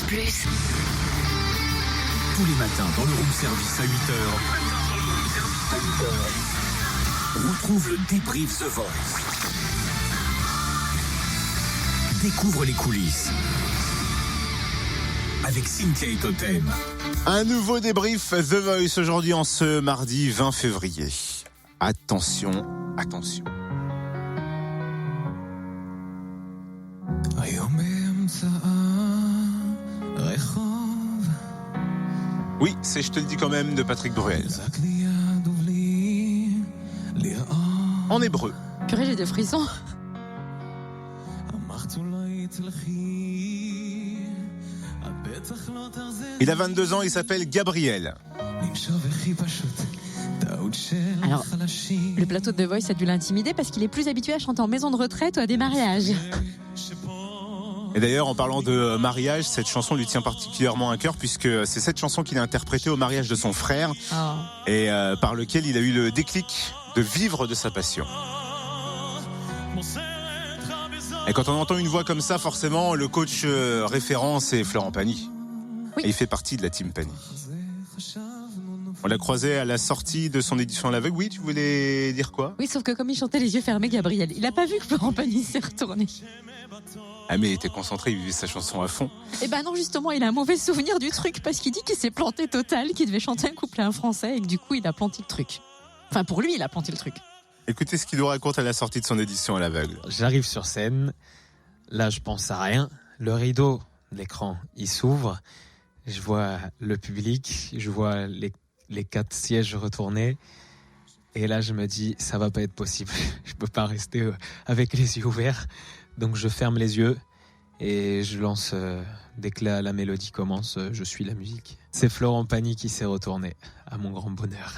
Plus. Tous les matins dans le room service à 8h. Retrouve le débrief The Voice. Découvre les coulisses avec Cynthia et Totem. Un nouveau débrief The Voice aujourd'hui en ce mardi 20 février. Attention, attention. Oui, c'est Je te le dis quand même de Patrick Bruel. En hébreu. Purée, j'ai des frissons. Il a 22 ans, il s'appelle Gabriel. Alors, le plateau de The Voice a dû l'intimider parce qu'il est plus habitué à chanter en maison de retraite ou à des mariages. Et d'ailleurs, en parlant de mariage, cette chanson lui tient particulièrement à cœur puisque c'est cette chanson qu'il a interprétée au mariage de son frère et par lequel il a eu le déclic de vivre de sa passion. Et quand on entend une voix comme ça, forcément, le coach référent, c'est Florent Pagny. Oui. Et il fait partie de la team Pagny. On l'a croisé à la sortie de son édition à l'aveugle. Oui, tu voulais dire quoi ? Oui, sauf que comme il chantait les yeux fermés, Gabriel, il a pas vu que Florent Pagny s'est retourné. Ah mais il était concentré, il vivait sa chanson à fond. Eh ben non, justement, il a un mauvais souvenir du truc parce qu'il dit qu'il s'est planté total, qu'il devait chanter un couplet en français et que du coup, il a planté le truc. Enfin, pour lui, il a planté le truc. Écoutez ce qu'il nous raconte à la sortie de son édition à l'aveugle. J'arrive sur scène, là je pense à rien, le rideau de l'écran il s'ouvre, je vois le public, je vois les 4 sièges retournés et là je me dis ça va pas être possible, je peux pas rester avec les yeux ouverts, donc je ferme les yeux et je lance, dès que la mélodie commence, je suis la musique. C'est Florent Pagny qui s'est retourné, à mon grand bonheur.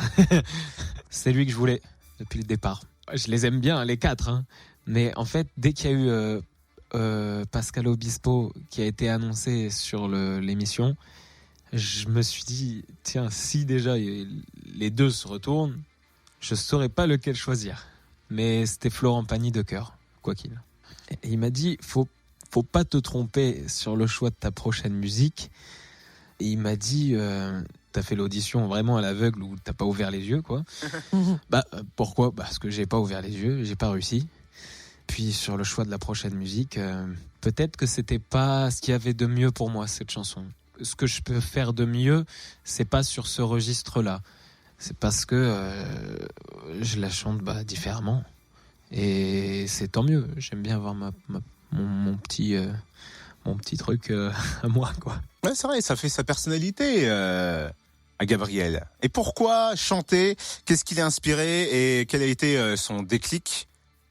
C'est lui que je voulais depuis le départ. Je les aime bien, les 4, hein. Mais en fait, dès qu'il y a eu Pascal Obispo qui a été annoncé sur l'émission, je me suis dit, tiens, si déjà les 2 se retournent, je saurais pas lequel choisir. Mais c'était Florent Pagny de cœur, quoi qu'il. Et il m'a dit, faut pas te tromper sur le choix de ta prochaine musique. Et il m'a dit, t'as fait l'audition vraiment à l'aveugle ou t'as pas ouvert les yeux, quoi. Pourquoi ? Parce que j'ai pas ouvert les yeux, j'ai pas réussi. Puis sur le choix de la prochaine musique, peut-être que c'était pas ce qu'il y avait de mieux pour moi, cette chanson. Ce que je peux faire de mieux, c'est pas sur ce registre-là. C'est parce que je la chante différemment. Et c'est tant mieux. J'aime bien avoir mon petit truc à moi, quoi. Ouais, c'est vrai, ça fait sa personnalité à Gabriel. Et pourquoi chanter ? Qu'est-ce qui l'a inspiré et quel a été son déclic ?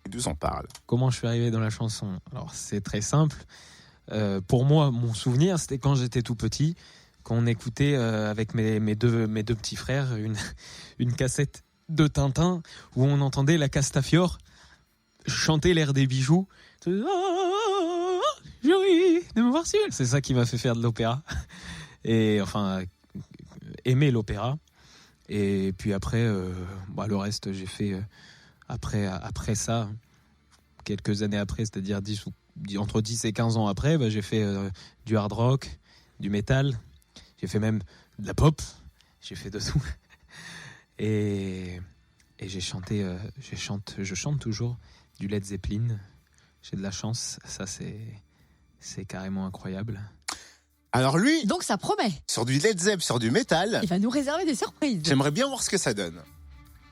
Il nous en parle. Comment je suis arrivé dans la chanson ? Alors c'est très simple. Pour moi, mon souvenir, c'était quand j'étais tout petit, qu'on écoutait avec mes deux petits frères une cassette de Tintin où on entendait la Castafiore chanter l'air des bijoux. Jury de me voir si. C'est ça qui m'a fait faire de l'opéra. Et enfin, aimer l'opéra. Et puis après, le reste, j'ai fait après ça, quelques années après, c'est-à-dire entre 10 et 15 ans après, j'ai fait du hard rock, du métal. J'ai fait même de la pop. J'ai fait de tout. Et je chante toujours du Led Zeppelin. J'ai de la chance, ça c'est carrément incroyable. Alors lui, Donc ça promet. sur du Led Zepp, sur du métal, Il va nous réserver des surprises. j'aimerais bien voir ce que ça donne.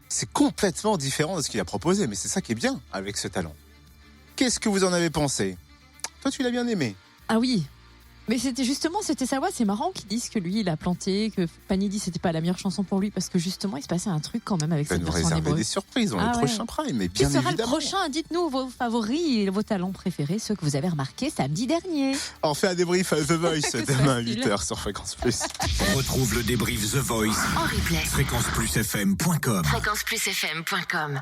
C'est complètement différent de ce qu'il a proposé, mais c'est ça qui est bien avec ce talent. Qu'est-ce que vous en avez pensé ? Toi, tu l'as bien aimé. Ah oui. Mais c'était sa voix, c'est marrant qu'ils disent que lui il a planté, que Pagny dit que c'était pas la meilleure chanson pour lui parce que justement il se passait un truc quand même avec Il va cette nous version en réserver hébreu. des surprises dans le prochain Prime, mais Qui bien sera évidemment. le prochain ? Dites-nous vos favoris et vos talents préférés, ceux que vous avez remarqués samedi dernier. On fait un débrief à The Voice Que demain à facile. 8h sur Fréquence Plus. Retrouve le débrief The Voice. En replay. Fréquenceplusfm.com. Fréquenceplusfm.com